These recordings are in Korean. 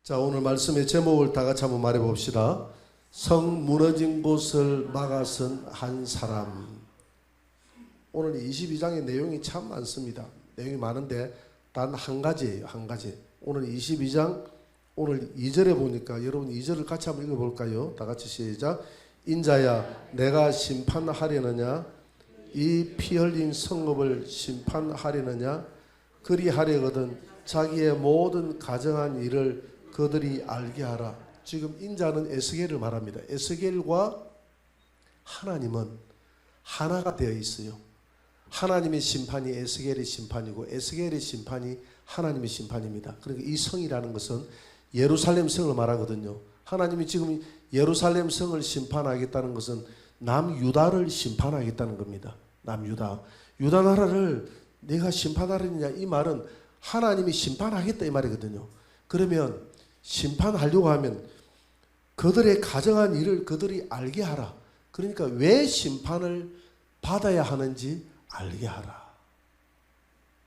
자, 오늘 말씀의 제목을 다 같이 한번 말해 봅시다. 성 무너진 곳을 막아선 한 사람. 오늘 22장의 내용이 참 많습니다. 내용이 많은데 단 한 가지예요. 한 가지. 오늘 22장 오늘 2절에 보니까 여러분 2절을 같이 한번 읽어볼까요? 다 같이 시작. 인자야 내가 심판하려느냐? 이 피 흘린 성읍을 심판하려느냐? 그리하려거든 자기의 모든 가정한 일을 그들이 알게 하라. 지금 인자는 에스겔을 말합니다. 에스겔과 하나님은 하나가 되어 있어요. 하나님의 심판이 에스겔의 심판이고 에스겔의 심판이 하나님의 심판입니다. 그러니까 이 성이라는 것은 예루살렘 성을 말하거든요. 하나님이 지금 예루살렘 성을 심판하겠다는 것은 남유다를 심판하겠다는 겁니다. 남유다. 유다 나라를 내가 심판하려느냐, 이 말은 하나님이 심판하겠다 이 말이거든요. 그러면 심판하려고 하면 그들의 가정한 일을 그들이 알게 하라. 그러니까 왜 심판을 받아야 하는지 알게 하라.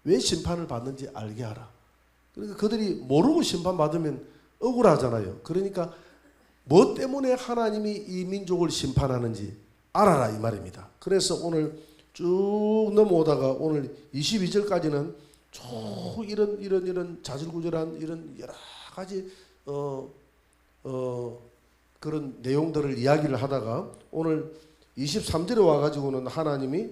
왜 심판을 받는지 알게 하라. 그러니까 그들이 모르고 심판받으면 억울하잖아요. 그러니까 뭐 때문에 하나님이 이 민족을 심판하는지 알아라 이 말입니다. 그래서 오늘 쭉 넘어오다가 오늘 22절까지는 쭉 이런 자질구절한 이런 여러 가지 그런 내용들을 이야기를 하다가 오늘 23절에 와가지고는 하나님이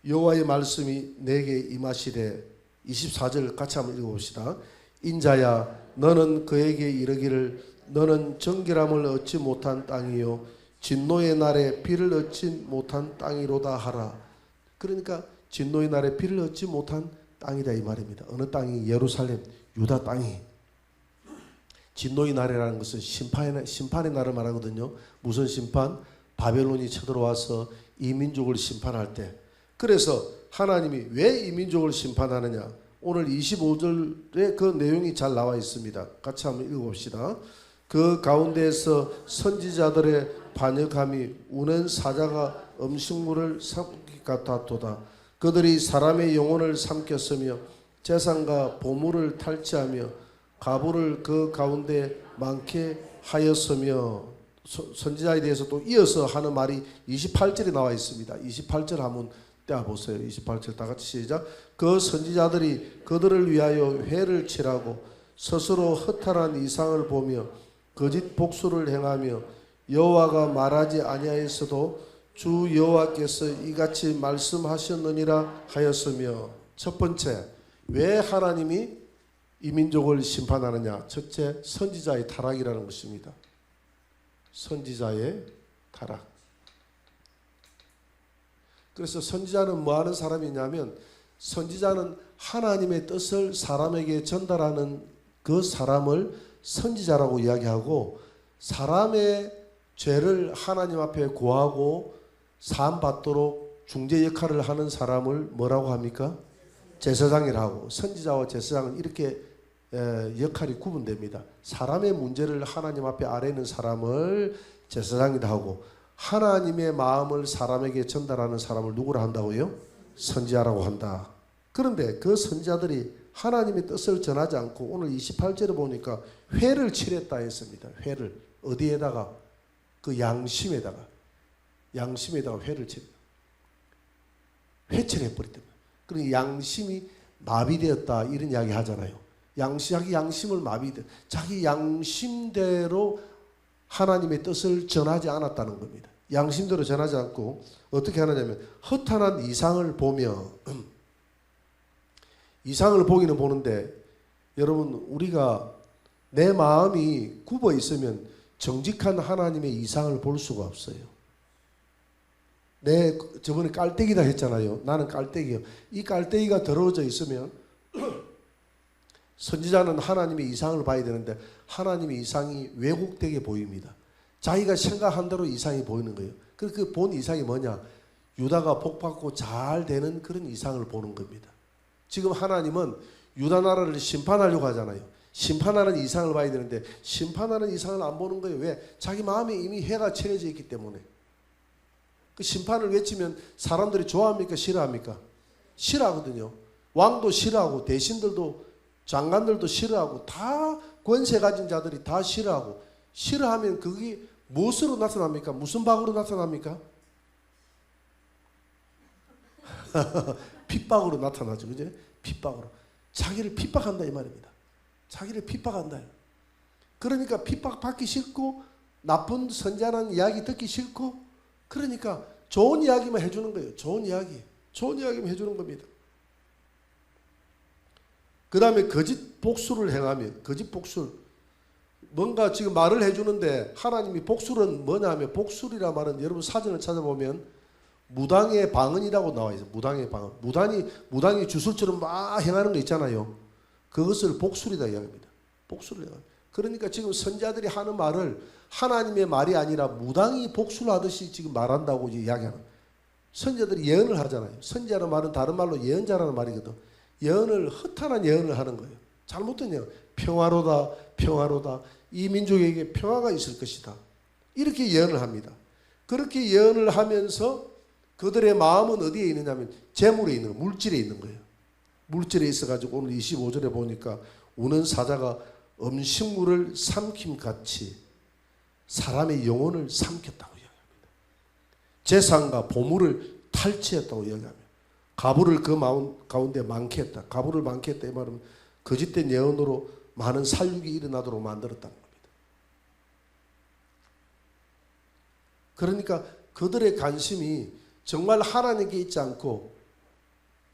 여호와의 말씀이 내게 임하시되 24절 같이 한번 읽어봅시다. 인자야 너는 그에게 이르기를 너는 정결함을 얻지 못한 땅이요 진노의 날에 비를 얻지 못한 땅이로다 하라. 그러니까 진노의 날에 비를 얻지 못한 땅이다 이 말입니다. 어느 땅이? 예루살렘 유다 땅이. 진노의 날이라는 것은 심판의 날을 말하거든요. 무슨 심판? 바벨론이 쳐들어와서 이 민족을 심판할 때. 그래서 하나님이 왜 이 민족을 심판하느냐? 오늘 25절에 그 내용이 잘 나와 있습니다. 같이 한번 읽어봅시다. 그 가운데에서 선지자들의 반역함이 우는 사자가 음식물을 삼키 같았도다. 그들이 사람의 영혼을 삼켰으며 재산과 보물을 탈취하며 가부를 그 가운데 많게 하였으며. 선지자에 대해서 또 이어서 하는 말이 28절에 나와 있습니다. 28절 한번 떼어보세요. 28절 다 같이 시작. 그 선지자들이 그들을 위하여 회를 칠하고 스스로 허탈한 이상을 보며 거짓 복수를 행하며 여호와가 말하지 아니하였어도 주 여호와께서 이같이 말씀하셨느니라 하였으며. 첫 번째, 왜 하나님이 이 민족을 심판하느냐? 첫째, 선지자의 타락이라는 것입니다. 선지자의 타락. 그래서 선지자는 뭐 하는 사람이냐면 선지자는 하나님의 뜻을 사람에게 전달하는 그 사람을 선지자라고 이야기하고, 사람의 죄를 하나님 앞에 고하고 사함받도록 중재 역할을 하는 사람을 뭐라고 합니까? 제사장이라고. 선지자와 제사장은 이렇게 역할이 구분됩니다. 사람의 문제를 하나님 앞에 아뢰는 사람을 제사장이라 하고, 하나님의 마음을 사람에게 전달하는 사람을 누구라 한다고요? 선지자라고 한다. 그런데 그 선지자들이 하나님의 뜻을 전하지 않고 오늘 28절에 보니까 회를 칠했다 했습니다. 회를 어디에다가? 그 양심에다가 회를 칠했다. 회칠해 버렸다. 그러니 양심이 마비되었다 이런 이야기 하잖아요. 자기 양심을 마비돼 자기 양심대로 하나님의 뜻을 전하지 않았다는 겁니다. 양심대로 전하지 않고 어떻게 하느냐면 허탄한 이상을 보며, 이상을 보기는 보는데 여러분 우리가 내 마음이 굽어 있으면 정직한 하나님의 이상을 볼 수가 없어요. 저번에 깔때기다 했잖아요. 나는 깔때기요. 이 깔때기가 더러워져 있으면 선지자는 하나님의 이상을 봐야 되는데 하나님의 이상이 왜곡되게 보입니다. 자기가 생각한 대로 이상이 보이는 거예요. 그 본 이상이 뭐냐? 유다가 복받고 잘 되는 그런 이상을 보는 겁니다. 지금 하나님은 유다 나라를 심판하려고 하잖아요. 심판하는 이상을 봐야 되는데 심판하는 이상을 안 보는 거예요. 왜? 자기 마음에 이미 해가 칠해져 있기 때문에. 그 심판을 외치면 사람들이 좋아합니까? 싫어합니까? 싫어하거든요. 왕도 싫어하고 대신들도 장관들도 싫어하고 다 권세 가진 자들이 다 싫어하고 싫어하면 그게 무엇으로 나타납니까? 무슨 방으로 나타납니까? 핍박으로 나타나죠. 그죠? 핍박으로. 자기를 핍박한다 이 말입니다. 자기를 핍박한다. 그러니까 핍박받기 싫고 나쁜 선지자라는 이야기 듣기 싫고 그러니까 좋은 이야기만 해주는 거예요. 좋은 이야기. 좋은 이야기만 해주는 겁니다. 그 다음에 거짓 복수를 행하면 거짓 복술 뭔가 지금 말을 해주는데 하나님이 복술은 뭐냐 하면 복술이라 말은 여러분 사전을 찾아보면 무당의 방언이라고 나와 있어요. 무당의 방언. 무당이 주술처럼 막 행하는 거 있잖아요. 그것을 복술이다 이야기합니다. 복술을 행하는. 그러니까 지금 선지자들이 하는 말을 하나님의 말이 아니라 무당이 복술하듯이 지금 말한다고 이야기하는. 선지자들이 예언을 하잖아요. 선지자라는 말은 다른 말로 예언자라는 말이거든. 예언을 허탄한 예언을 하는 거예요. 잘못된 예언. 평화로다, 평화로다. 이 민족에게 평화가 있을 것이다. 이렇게 예언을 합니다. 그렇게 예언을 하면서 그들의 마음은 어디에 있느냐면 재물에 있는 거예요. 물질에 있는 거예요. 물질에 있어가지고 오늘 25절에 보니까 우는 사자가 음식물을 삼킴같이 사람의 영혼을 삼켰다고 이야기합니다. 재산과 보물을 탈취했다고 이야기합니다. 가부를 그 가운데 많게 했다. 가부를 많게 했다 이 말은 거짓된 예언으로 많은 살육이 일어나도록 만들었다는 겁니다. 그러니까 그들의 관심이 정말 하나님께 있지 않고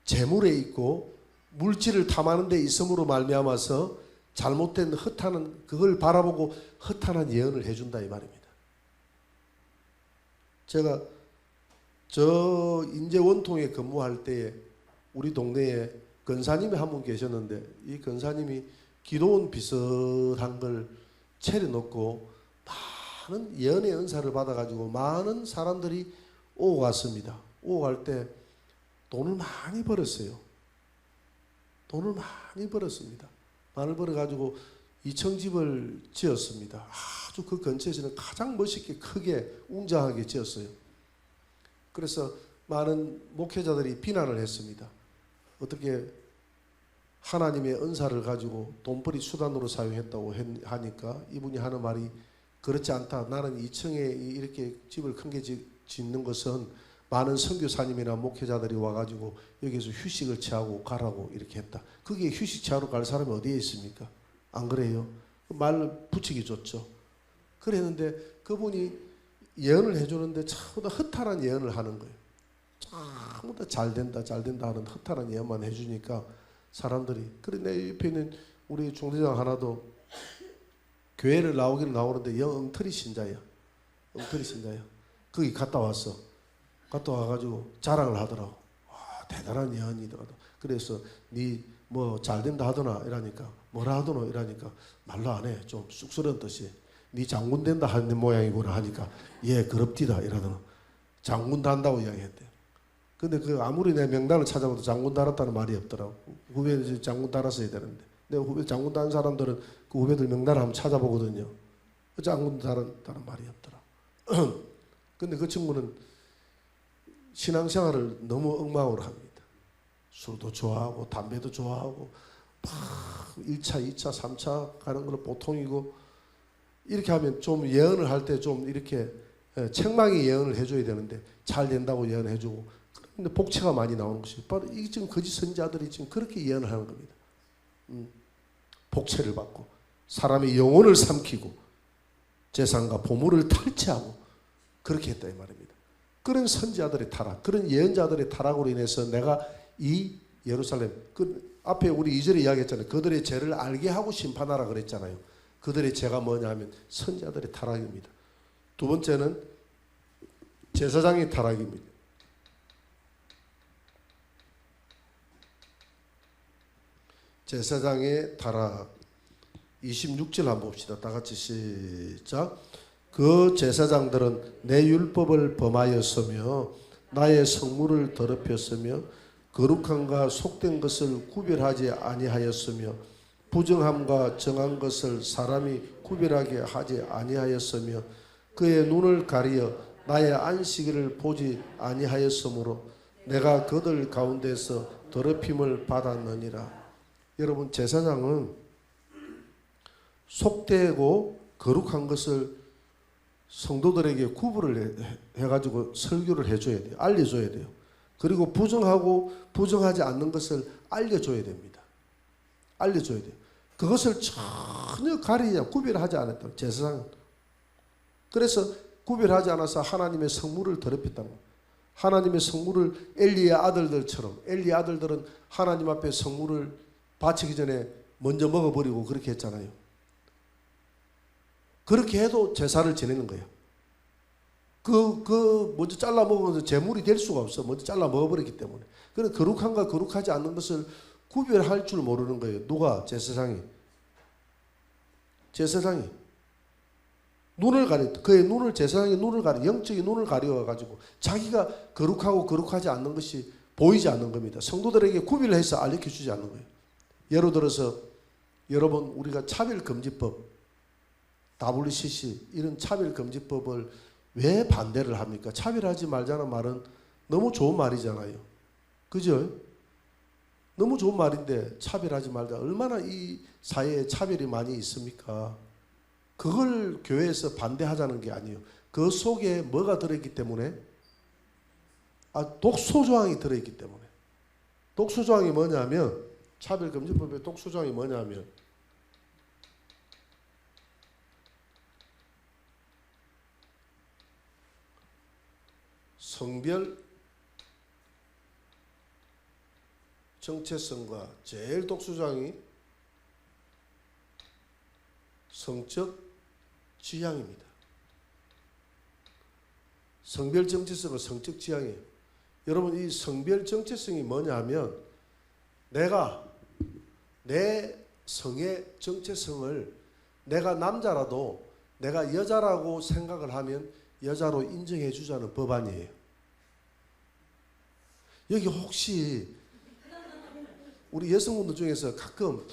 재물에 있고 물질을 탐하는 데 있음으로 말미암아서 잘못된 허탄한 그걸 바라보고 허탄한 예언을 해준다 이 말입니다. 제가 저 인제 원통에 근무할 때에 우리 동네에 권사님이 한 분 계셨는데 이 권사님이 기도원 비슷한 걸 차려놓고 많은 예언의 은사를 받아가지고 많은 사람들이 오고 갔습니다. 오고 갈 때 돈을 많이 벌었어요. 돈을 많이 벌었습니다. 많이 벌어가지고 2층 집을 지었습니다. 아주 그 근처에서는 가장 멋있게 크게 웅장하게 지었어요. 그래서 많은 목회자들이 비난을 했습니다. 어떻게 하나님의 은사를 가지고 돈벌이 수단으로 사용했다고 하니까 이분이 하는 말이 그렇지 않다. 나는 2층에 이렇게 집을 크게 짓는 것은 많은 선교사님이나 목회자들이 와가지고 여기서 휴식을 취하고 가라고 이렇게 했다. 그게 휴식 취하러 갈 사람이 어디에 있습니까? 안 그래요? 말을 붙이기 좋죠. 그랬는데 그분이 예언을 해주는데 전부 다 허탄한 예언을 하는 거예요. 전부 다 잘 된다 하는 허탄한 예언만 해주니까 사람들이 그래 내 옆에 있는 우리 총대장 하나도 교회를 나오기는 나오는데 영 엉터리 신자야. 엉터리 신자야. 거기 갔다 왔어. 갔다 와가지고 자랑을 하더라고. 와, 대단한 예언이더라도. 그래서 니 뭐 잘된다 하더나 이러니까 뭐라 하더나 이러니까 말로 안 해. 좀 쑥스러운 뜻이. 니 장군 된다 하는 모양이구나 하니까 예 그럽디다 이러더나. 장군 단다고 이야기했대. 근데 그 아무리 내 명단을 찾아봐도 장군 달았다는 말이 없더라고. 후배들 장군 달았어야 되는데. 내 후배 장군 단 사람들은 그 후배들 명단을 한번 찾아보거든요. 장군 달았다는 말이 없더라고. 근데 그 친구는 신앙생활을 너무 엉망으로 합니다. 술도 좋아하고 담배도 좋아하고 막 1차, 2차, 3차 가는 걸 보통이고 이렇게 하면 좀 예언을 할 때 좀 이렇게 책망의 예언을 해줘야 되는데 잘 된다고 예언해주고 근데 복채가 많이 나오는 것이 바로 이 지금 거짓 선지자들이 지금 그렇게 예언을 하는 겁니다. 복채를 받고 사람의 영혼을 삼키고 재산과 보물을 탈취하고 그렇게 했다 이 말입니다. 그런 선지자들의 타락, 그런 예언자들의 타락으로 인해서 내가 이 예루살렘 그 앞에 우리 2절에 이야기했잖아요. 그들의 죄를 알게 하고 심판하라 그랬잖아요. 그들의 죄가 뭐냐 하면 선지자들의 타락입니다. 두 번째는 제사장의 타락입니다. 제사장의 타락 26절 한번 봅시다. 다 같이 시작. 그 제사장들은 내 율법을 범하였으며 나의 성물을 더럽혔으며 거룩함과 속된 것을 구별하지 아니하였으며 부정함과 정한 것을 사람이 구별하게 하지 아니하였으며 그의 눈을 가리어 나의 안식일을 보지 아니하였으므로 내가 그들 가운데서 더럽힘을 받았느니라. 여러분 제사장은 속되고 거룩한 것을 성도들에게 구분을 해가지고 설교를 해줘야 돼요. 알려줘야 돼요. 그리고 부정하고 부정하지 않는 것을 알려줘야 됩니다. 알려줘야 돼요. 그것을 전혀 가리지 않고 구별하지 않았다. 제사장은. 그래서 구별하지 않아서 하나님의 성물을 더럽혔다는 거예요. 하나님의 성물을 엘리의 아들들처럼, 엘리의 아들들은 하나님 앞에 성물을 바치기 전에 먼저 먹어버리고 그렇게 했잖아요. 그렇게 해도 제사를 지내는 거예요. 먼저 잘라 먹으면서 제물이 될 수가 없어. 먼저 잘라 먹어버렸기 때문에. 그런 거룩한가 거룩하지 않는 것을 구별할 줄 모르는 거예요. 누가? 제사장이. 제사장이. 눈을 가려, 그의 눈을, 제사장의 눈을 가려, 영적인 눈을 가려가지고 자기가 거룩하고 거룩하지 않는 것이 보이지 않는 겁니다. 성도들에게 구별해서 알려주지 않는 거예요. 예를 들어서 여러분 우리가 차별금지법, WCC 이런 차별금지법을 왜 반대를 합니까? 차별하지 말자는 말은 너무 좋은 말이잖아요. 그죠? 너무 좋은 말인데 차별하지 말자. 얼마나 이 사회에 차별이 많이 있습니까? 그걸 교회에서 반대하자는 게 아니에요. 그 속에 뭐가 들어있기 때문에? 독소조항이 들어있기 때문에. 독소조항이 뭐냐면, 차별금지법의 독소조항이 뭐냐면, 성별 정체성과 제일 독소조항이 성적 지향입니다. 성별 정체성은 성적 지향이에요. 여러분 이 성별 정체성이 뭐냐면 내가 내 성의 정체성을 내가 남자라도 내가 여자라고 생각을 하면 여자로 인정해 주자는 법안이에요. 여기 혹시 우리 여성분들 중에서 가끔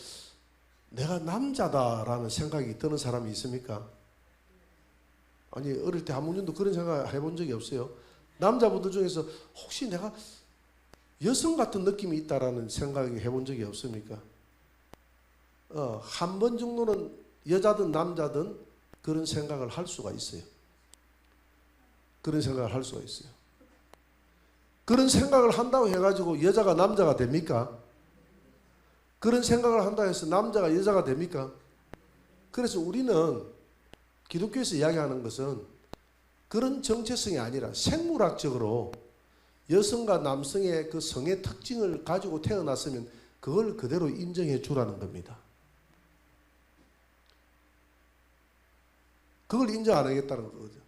내가 남자다라는 생각이 드는 사람이 있습니까? 아니 어릴 때 한 번도 그런 생각 해본 적이 없어요. 남자분들 중에서 혹시 내가 여성 같은 느낌이 있다라는 생각이 해본 적이 없습니까? 한 번 정도는 여자든 남자든 그런 생각을 할 수가 있어요. 그런 생각을 할 수가 있어요. 그런 생각을 한다고 해가지고 여자가 남자가 됩니까? 그런 생각을 한다 해서 남자가 여자가 됩니까? 그래서 우리는 기독교에서 이야기하는 것은 그런 정체성이 아니라 생물학적으로 여성과 남성의 그 성의 특징을 가지고 태어났으면 그걸 그대로 인정해 주라는 겁니다. 그걸 인정 안 하겠다는 거죠.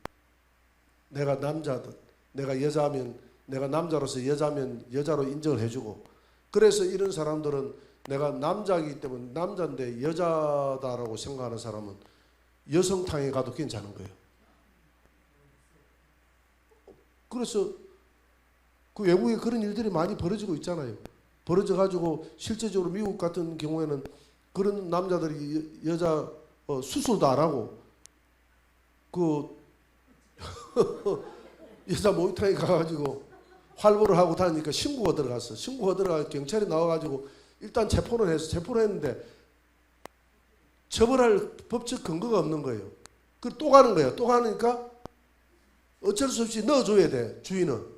내가 남자든 내가 여자면 내가 남자로서 여자면 여자로 인정을 해주고 그래서 이런 사람들은 내가 남자이기 때문에 남자인데 여자다라고 생각하는 사람은 여성탕에 가도 괜찮은 거예요. 그래서 그 외국에 그런 일들이 많이 벌어지고 있잖아요. 벌어져가지고 실제적으로 미국 같은 경우에는 그런 남자들이 여자 수술도 안 하고 그 여자 목욕탕에 가가지고 활보를 하고 다니니까 신고가 들어갔어. 신고가 들어가 경찰이 나와가지고 일단 체포를 했는데 처벌할 법적 근거가 없는 거예요. 그리고 또 가는 거예요. 또 가니까 어쩔 수 없이 넣어줘야 돼. 주인은.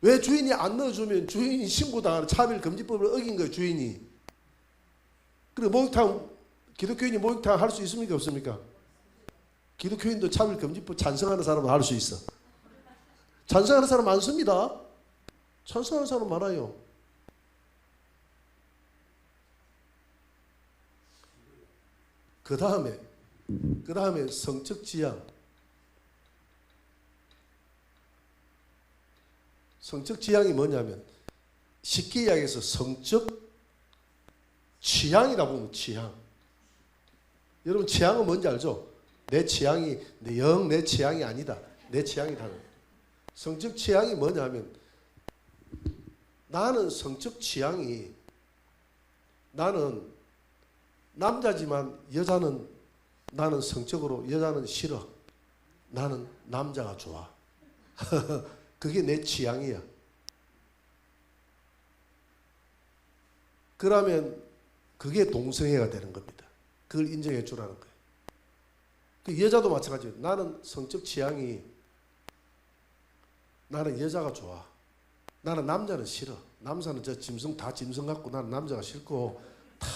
왜 주인이 안 넣어주면 주인이 신고당하는 차별금지법을 어긴 거예요. 주인이. 그리고 목욕탕 기독교인이 목욕탕 할 수 있습니까? 없습니까? 기독교인도 차별금지법 찬성하는 사람은 할 수 있어. 찬성하는 사람 많습니다. 찬성하는 사람 많아요. 그 다음에 성적 지향. 성적 지향이 뭐냐면 쉽게 이야기해서 성적 취향이라 보면 취향. 여러분 취향은 뭔지 알죠? 내 취향이 내 취향이 아니다. 내 취향이 다른. 성적 취향이 뭐냐면 나는 성적 취향이 나는 남자지만 나는 성적으로 여자는 싫어. 나는 남자가 좋아. 그게 내 취향이야. 그러면 그게 동성애가 되는 겁니다. 그걸 인정해 주라는 거예요. 그 여자도 마찬가지예요. 나는 성적 취향이 나는 여자가 좋아. 나는 남자는 싫어. 남자는 저 짐승 다 짐승 같고 나는 남자가 싫고 다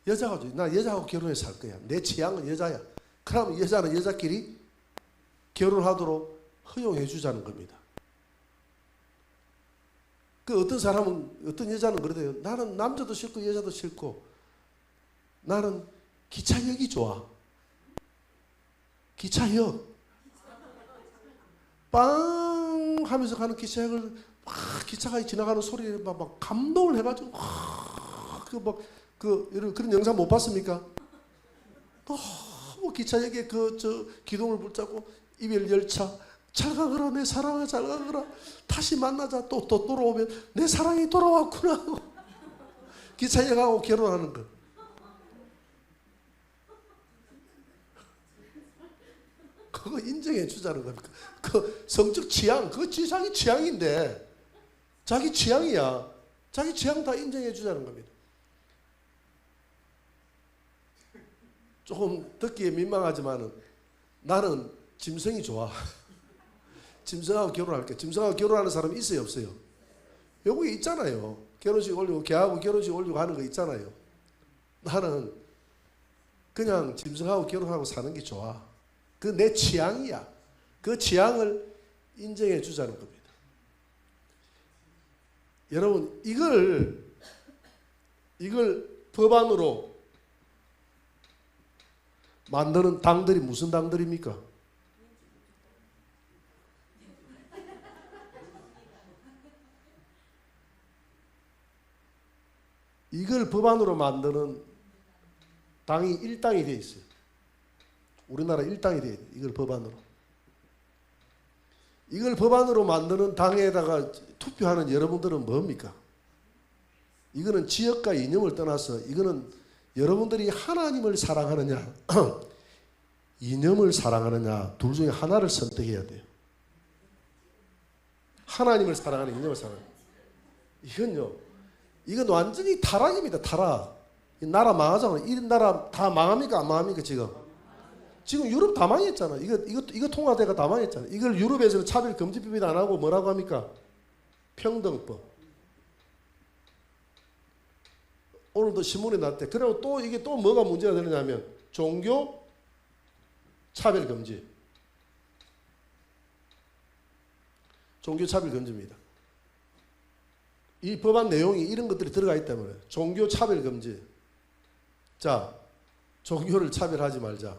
여자가 좋아. 나 여자하고 결혼해서 살 거야. 내 취향은 여자야. 그러면 여자는 여자끼리 결혼하도록 허용해 주자는 겁니다. 그 어떤 사람은 어떤 여자는 그러대요. 나는 남자도 싫고 여자도 싫고 나는 기차역이 좋아. 기차역 빵 하면서 가는 기차역을 막 기차가 지나가는 소리에 막 감동을 해가지고 그런 영상 못 봤습니까? 너무 기차역에 저 기둥을 붙잡고 이별 열차 잘 가거라 내 사랑아 잘 가거라 다시 만나자 또 돌아오면 내 사랑이 돌아왔구나 하고 기차역하고 결혼하는 거. 그거 인정해 주자는 겁니까? 그 성적 취향, 그거 자기 취향인데 자기 취향이야. 자기 취향 다 인정해 주자는 겁니다. 조금 듣기에 민망하지만은 나는 짐승이 좋아. 짐승하고 결혼할게. 짐승하고 결혼하는 사람이 있어요, 없어요? 외국에 있잖아요. 결혼식 올리고 걔하고 결혼식 올리고 하는 거 있잖아요. 나는 그냥 짐승하고 결혼하고 사는 게 좋아. 그 내 취향이야. 그 취향을 인정해 주자는 겁니다. 여러분 이걸 법안으로 만드는 당들이 무슨 당들입니까? 이걸 법안으로 만드는 당이 일당이 되어 있어요. 우리나라 일당이 되어 있어요. 이걸 법안으로. 이걸 법안으로 만드는 당에다가 투표하는 여러분들은 뭡니까? 이거는 지역과 이념을 떠나서 이거는 여러분들이 하나님을 사랑하느냐 이념을 사랑하느냐 둘 중에 하나를 선택해야 돼요. 하나님을 사랑하는 이념을 사랑하는 이건 완전히 타락입니다. 타락. 이 나라 망하잖아요. 이 나라 다 망합니까? 안 망합니까? 지금 유럽 다 망했잖아. 이거 통과돼가 다 망했잖아. 이걸 유럽에서는 차별금지법이 안 하고 뭐라고 합니까? 평등법. 오늘도 신문에 났대. 그리고 또 이게 또 뭐가 문제가 되느냐면 종교 차별금지. 종교 차별금지입니다. 이 법안 내용이 이런 것들이 들어가 있기 때문에 종교 차별금지. 자, 종교를 차별하지 말자.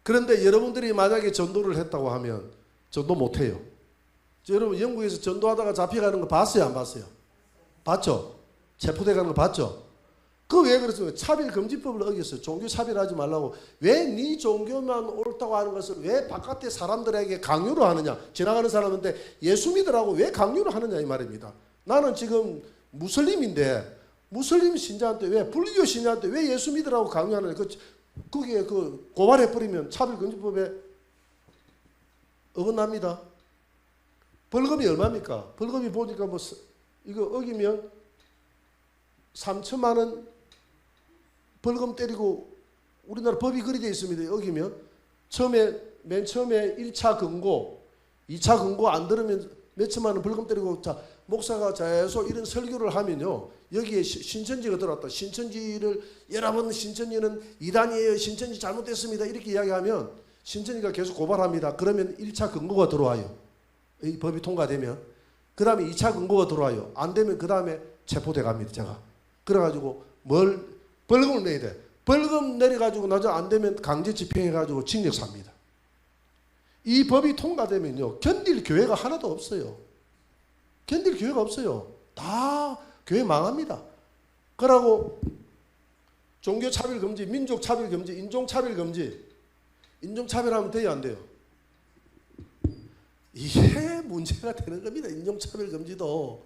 그런데 여러분들이 만약에 전도를 했다고 하면 전도 못해요. 여러분 영국에서 전도하다가 잡혀가는 거 봤어요? 안 봤어요? 봤죠? 체포돼 가는 거 봤죠? 그 왜 그렇습니까? 차별금지법을 어겼어요. 종교 차별하지 말라고. 왜 네 종교만 옳다고 하는 것을 왜 바깥의 사람들에게 강요를 하느냐. 지나가는 사람한테 예수 믿으라고 왜 강요를 하느냐 이 말입니다. 나는 지금 무슬림인데 무슬림 신자한테 왜 불교 신자한테 왜 예수 믿으라고 강요하느냐. 거기에 고발해버리면 차별금지법에 어긋납니다. 벌금이 얼마입니까? 벌금이 보니까 이거 어기면 3천만 원 벌금 때리고 우리나라 법이 그리 되어 있습니다. 어기면 맨 처음에 1차 금고 2차 금고 안 들으면 몇 천만 원 벌금 때리고 자 목사가 계속 이런 설교를 하면요. 여기에 신천지가 들어왔다. 신천지를 여러분 신천지는 이단이에요. 신천지 잘못됐습니다. 이렇게 이야기하면 신천지가 계속 고발합니다. 그러면 1차 금고가 들어와요. 이 법이 통과되면. 그 다음에 2차 금고가 들어와요. 안 되면 그 다음에 체포돼 갑니다. 제가. 그래가지고 벌금을 내야 돼. 벌금 내려가지고 나중에 안 되면 강제 집행해가지고 징역 삽니다. 이 법이 통과되면요. 견딜 교회가 하나도 없어요. 견딜 교회가 없어요. 다 교회 망합니다. 그러고 종교차별금지, 민족차별금지, 인종차별금지. 인종차별하면 돼요? 안 돼요? 이게 문제가 되는 겁니다. 인종차별금지도.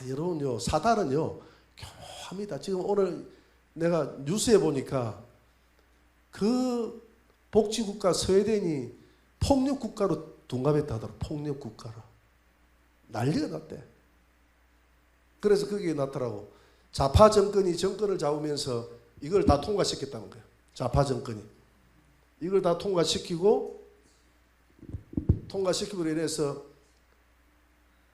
여러분요. 사단은요. 교묘합니다. 지금 오늘 내가 뉴스에 보니까 그 복지국가 스웨덴이 폭력국가로 둔갑했다 하더라고. 폭력국가로. 난리가 났대. 그래서 거기에 나타나고 좌파 정권이 정권을 잡으면서 이걸 다 통과시켰다는 거예요. 좌파 정권이 이걸 다 통과시키고 통과시킴으로 인해서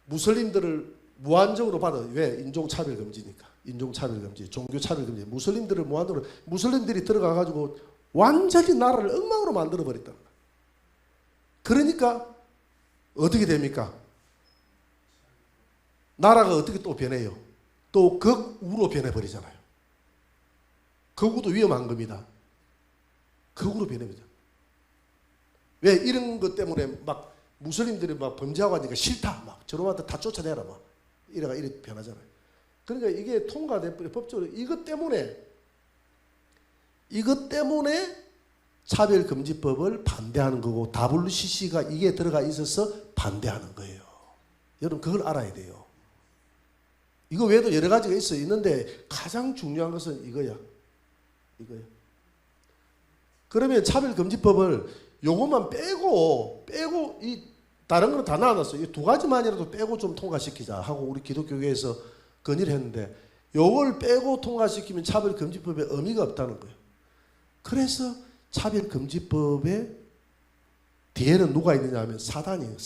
무슬림들을 무한적으로 받아. 왜? 인종차별금지니까. 인종차별금지, 종교차별금지. 무슬림들을 무한적으로, 무슬림들이 들어가가지고 완전히 나라를 엉망으로 만들어버렸다는 거예요. 그러니까 어떻게 됩니까? 나라가 어떻게 또 변해요? 또 극우로 변해버리잖아요. 극우도 위험한 겁니다. 극우로 변해버리죠. 왜? 이런 것 때문에 막 무슬림들이 막 범죄하고 하니까 싫다. 막 저놈한테 다 쫓아내라. 막 이렇게 변하잖아요. 그러니까 이게 통과돼버려 법적으로 이것 때문에 차별금지법을 반대하는 거고 WCC가 이게 들어가 있어서 반대하는 거예요. 여러분 그걸 알아야 돼요. 이거 외에도 여러 가지가 있는데 가장 중요한 것은 이거야. 그러면 차별금지법을 요것만 빼고 이 다른 거는 다 나눠놨어요. 이 두 가지만이라도 빼고 좀 통과시키자 하고 우리 기독교계에서 건의를 했는데 요걸 빼고 통과시키면 차별금지법에 의미가 없다는 거예요. 그래서 차별금지법의 뒤에는 누가 있느냐 하면 사단이에요.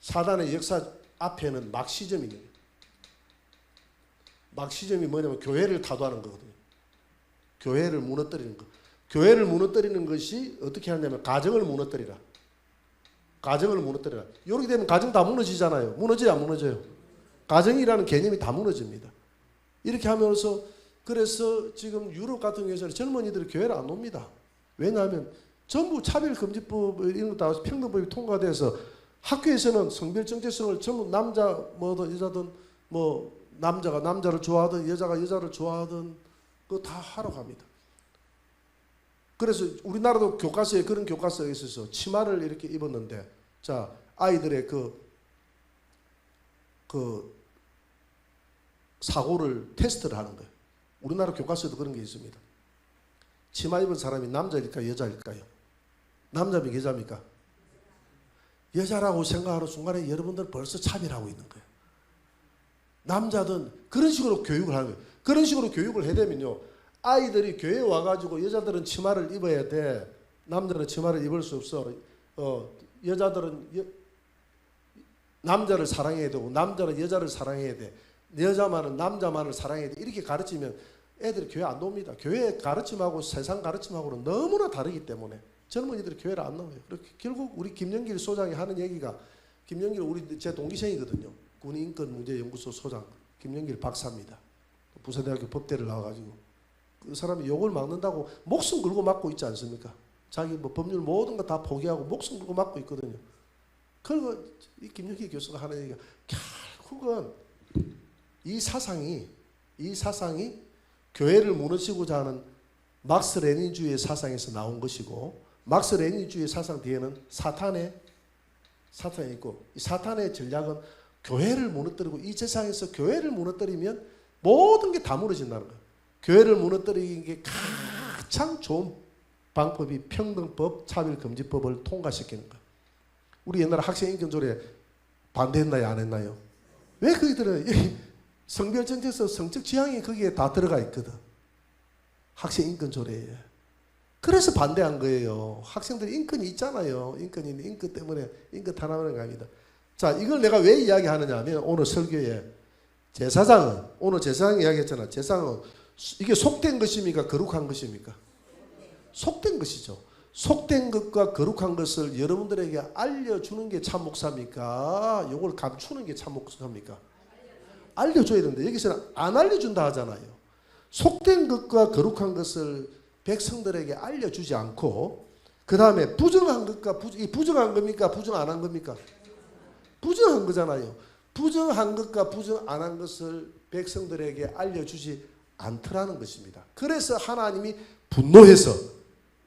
사단의 역사 앞에는 막시즘이 있는 거예요. 막시즘이 뭐냐면 교회를 타도하는 거거든요. 교회를 무너뜨리는 거. 교회를 무너뜨리는 것이 어떻게 하냐면 가정을 무너뜨리라. 이렇게 되면 가정 다 무너지잖아요. 무너져요, 안 무너져요? 가정이라는 개념이 다 무너집니다. 이렇게 하면서 그래서 지금 유럽 같은 경우에는 젊은이들이 교회를 안 옵니다. 왜냐하면 전부 차별금지법 이런 거 다 평등법이 통과돼서 학교에서는 성별 정체성을 전부 남자 뭐든 여자든 뭐 남자가 남자를 좋아하든 여자가 여자를 좋아하든 그거 다 하러 갑니다. 그래서 우리나라도 교과서에 그런 교과서가 있어서 치마를 이렇게 입었는데 자 아이들의 그 사고를 테스트를 하는 거예요. 우리나라 교과서에도 그런 게 있습니다. 치마 입은 사람이 남자일까요? 여자일까요? 남자입니까? 여자입니까? 여자라고 생각하는 순간에 여러분들 벌써 차별하고 있는 거예요. 남자든 그런 식으로 교육을 하는 거예요. 그런 식으로 교육을 해야 되면요. 아이들이 교회에 와가지고 여자들은 치마를 입어야 돼. 남자는 치마를 입을 수 없어. 여자들은 남자를 사랑해야 되고 남자는 여자를 사랑해야 돼. 여자만은 남자만을 사랑해야 돼. 이렇게 가르치면 애들이 교회 안 옵니다. 교회 가르침하고 세상 가르침하고는 너무나 다르기 때문에 젊은이들이 교회를 안 나와요. 결국 우리 김영길 소장이 하는 얘기가 김영길 우리 제 동기생이거든요. 군인권문제연구소 소장 김영길 박사입니다. 부산대학교 법대를 나와가지고 그 사람이 욕을 막는다고 목숨 걸고 막고 있지 않습니까? 자기 뭐 법률 모든 거 다 포기하고 목숨 걸고 막고 있거든요. 그리고 이 김영길 교수가 하는 얘기가 결국은 이 사상이 교회를 무너뜨리고자 하는 막스 레닌주의 사상에서 나온 것이고 막스 레닌주의 사상 뒤에는 사탄이 있고 이 사탄의 전략은 교회를 무너뜨리고 이 세상에서 교회를 무너뜨리면 모든 게 다 무너진다는 거예요. 교회를 무너뜨리는 게 가장 좋은 방법이 평등법, 차별금지법을 통과시키는 거예요. 우리 옛날에 학생인권조례 반대했나요? 안 했나요? 왜 거기들은 성별정체성, 성적 지향이 거기에 다 들어가 있거든. 학생인권조례에. 그래서 반대한 거예요. 학생들 인권이 있잖아요. 인권이 있는 인권 때문에 인권 탄압하는 거 아닙니다. 자, 이걸 내가 왜 이야기하느냐 하면 오늘 설교에 제사장은 오늘 제사장 이야기했잖아. 제사장은 이게 속된 것입니까? 거룩한 것입니까? 속된 것이죠. 속된 것과 거룩한 것을 여러분들에게 알려주는 게 참 목사입니까? 이걸 감추는 게 참 목사입니까? 알려줘야 되는데 여기서는 안 알려준다 하잖아요. 속된 것과 거룩한 것을 백성들에게 알려주지 않고 그 다음에 부정한 것과 부정한 겁니까? 부정 안 한 겁니까? 부정한 거잖아요. 부정한 것과 부정 안 한 것을 백성들에게 알려주지 않더라는 것입니다. 그래서 하나님이 분노해서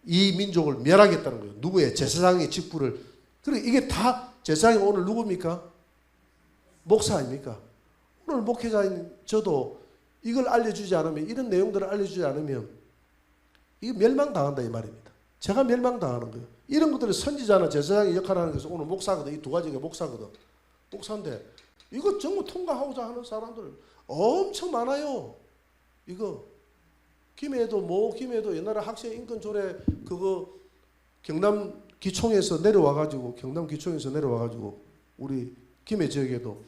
이 민족을 멸하겠다는 거예요. 누구의? 제사장의 직분을. 그리고 이게 다 제사장이 오늘 누굽니까? 목사 아닙니까? 오늘 목회자인 저도 이걸 알려주지 않으면 이런 내용들을 알려주지 않으면 이게 멸망당한다 이 말입니다. 제가 멸망당하는 거예요. 이런 것들이 선지자나 제사장의 역할을 하는 것은 오늘 목사거든. 이 두 가지가 목사거든. 목사인데 이거 전부 통과하고자 하는 사람들 엄청 많아요. 이거 김해도 옛날에 학생 인권 조례 그거 경남 기총에서 내려와가지고 우리 김해 지역에도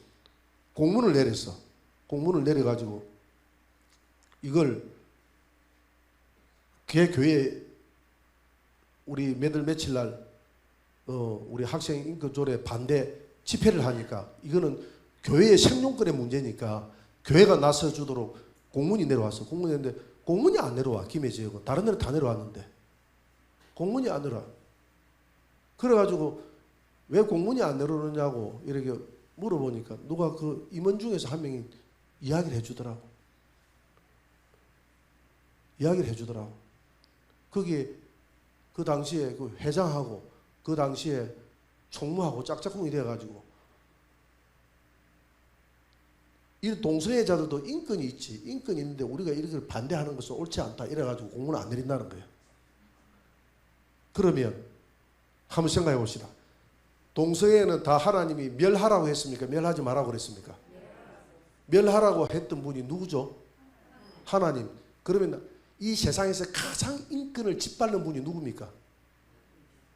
공문을 내렸어. 공문을 내려가지고 이걸 교회 우리 며칠 날 우리 학생 인권 조례 반대 집회를 하니까 이거는 교회의 생존권의 문제니까 교회가 나서주도록 공문이 내려왔어. 공문이 내렸는데 공문이 안 내려와. 김해 지역은 다른 데는 다 내려왔는데 공문이 안 내려와. 그래가지고 왜 공문이 안 내려오느냐고 이렇게 물어보니까 누가 그 임원 중에서 한 명이 이야기를 해주더라고. 거기에 그 당시에 그 회장하고 그 당시에 총무하고 짝짝꿍이 돼가지고 이 동성애자들도 인권이 있지. 인권이 있는데 우리가 이렇게 반대하는 것은 옳지 않다. 이래가지고 공문을 안 내린다는 거예요. 그러면 한번 생각해 봅시다. 동성애는 다 하나님이 멸하라고 했습니까? 멸하지 말라고 그랬습니까? 멸하라고 했던 분이 누구죠? 하나님. 그러면 이 세상에서 가장 인권을 짓밟는 분이 누굽니까?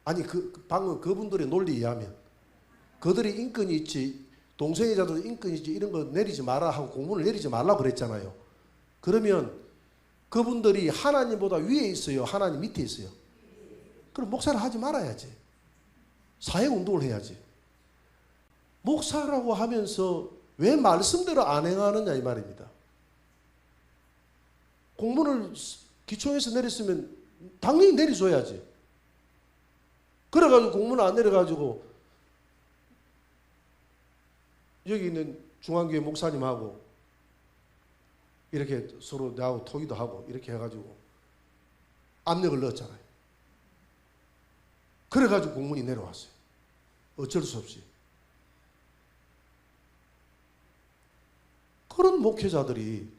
아니 방금 그분들의 논리에 의하면 그들이 인권이 있지 동성애자도 인권이 있지 이런 거 내리지 마라 하고 공문을 내리지 말라고 그랬잖아요. 그러면 그분들이 하나님보다 위에 있어요? 하나님 밑에 있어요? 그럼 목사를 하지 말아야지. 사회운동을 해야지. 목사라고 하면서 왜 말씀대로 안 행하느냐 이 말입니다. 공문을 기초에서 내렸으면 당연히 내려줘야지. 그래가지고 공문 안 내려가지고 여기 있는 중앙교회 목사님하고 이렇게 서로 나하고 토의도 하고 이렇게 해가지고 압력을 넣었잖아요. 그래가지고 공문이 내려왔어요. 어쩔 수 없이. 그런 목회자들이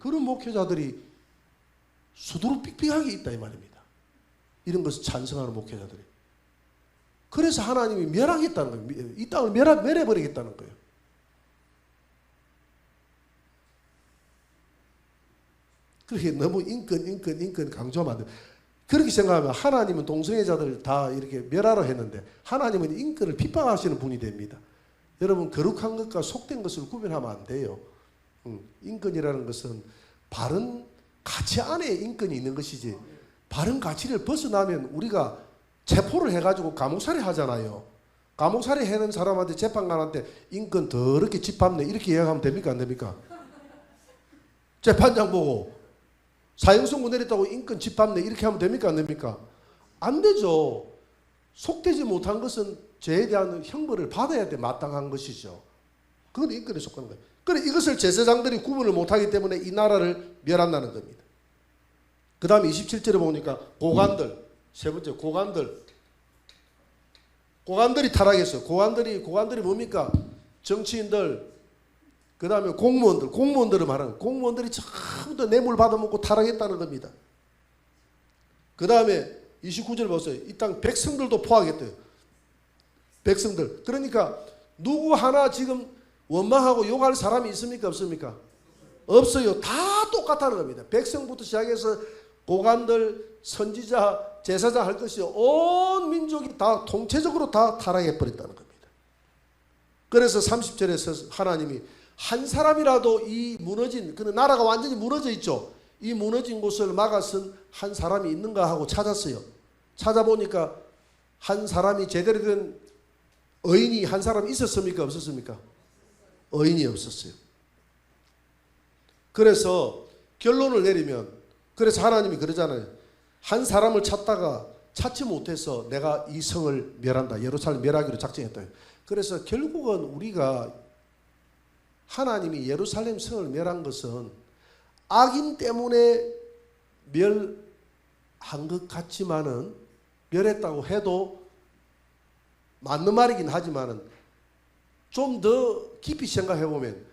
수두룩 삑삑하게 있다 이 말입니다. 이런 것을 찬성하는 목회자들이. 그래서 하나님이 멸하겠다는 거예요. 이 땅을 멸해버리겠다는 거예요. 그렇게 너무 인권 강조하면 안 돼요. 그렇게 생각하면 하나님은 동성애자들 다 이렇게 멸하라 했는데 하나님은 인권을 핍박하시는 분이 됩니다. 여러분 거룩한 것과 속된 것을 구별하면 안 돼요. 인권이라는 것은 바른 가치 안에 인권이 있는 것이지 바른 가치를 벗어나면 우리가 체포를 해가지고 감옥살이 하잖아요. 감옥살이 해는 사람한테 재판관한테 인권 더럽게 짓밟네 이렇게 이야기하면 됩니까 안 됩니까? 재판장 보고 사형선고 내렸다고 인권 짓밟네 이렇게 하면 됩니까 안 됩니까? 안 되죠. 속되지 못한 것은 죄에 대한 형벌을 받아야 돼 마땅한 것이죠. 그건 인권에 속하는 거예요. 그래 이것을 제사장들이 구분을 못하기 때문에 이 나라를 멸한다는 겁니다. 그 다음에 27절에 보니까 고관들 세 번째 고관들이 타락했어요. 고관들이 뭡니까? 정치인들 그 다음에 공무원들을 말하는 공무원들이 전부 다 뇌물 받아먹고 타락했다는 겁니다. 그 다음에 29절 보세요. 이 땅 백성들도 포하겠대요. 백성들. 그러니까 누구 하나 지금 원망하고 욕할 사람이 있습니까? 없습니까? 없어요. 다 똑같다는 겁니다. 백성부터 시작해서 고관들, 선지자, 제사장 할 것이 온 민족이 다 통체적으로 다 타락해버렸다는 겁니다. 그래서 30절에서 하나님이 한 사람이라도 이 무너진 그 나라가 완전히 무너져 있죠. 이 무너진 곳을 막아선 한 사람이 있는가 하고 찾았어요. 찾아보니까 한 사람이 제대로 된 의인이 한 사람 있었습니까? 없었습니까? 의인이 없었어요. 그래서 결론을 내리면 그래서 하나님이 그러잖아요. 한 사람을 찾다가 찾지 못해서 내가 이 성을 멸한다. 예루살렘 멸하기로 작정했다. 그래서 결국은 우리가 하나님이 예루살렘 성을 멸한 것은 악인 때문에 멸한 것 같지만은 멸했다고 해도 맞는 말이긴 하지만은 좀 더 깊이 생각해 보면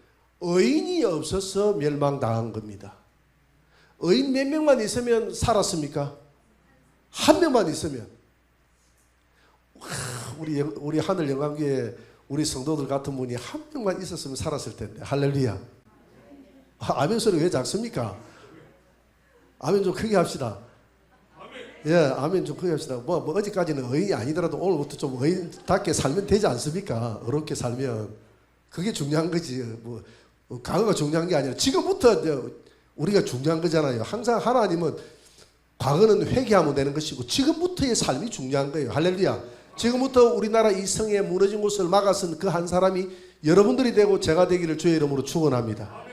의인이 없어서 멸망당한 겁니다. 의인 몇 명만 있으면 살았습니까? 한 명만 있으면 우리 하늘 영광교회 우리 성도들 같은 분이 한 명만 있었으면 살았을 텐데. 할렐루야. 아멘 소리 왜 작습니까? 아멘 좀 크게 합시다. 예, 아멘 좀 크게 합시다. 뭐 어제까지는 의인이 아니더라도 오늘부터 좀 의인답게 살면 되지 않습니까? 어렵게 살면 그게 중요한 거지. 뭐 과거가 중요한 게 아니라 지금부터 우리가 중요한 거잖아요. 항상 하나님은 과거는 회개하면 되는 것이고 지금부터의 삶이 중요한 거예요. 할렐루야. 지금부터 우리나라 이 성에 무너진 곳을 막아선 그 한 사람이 여러분들이 되고 제가 되기를 주의 이름으로 축원합니다.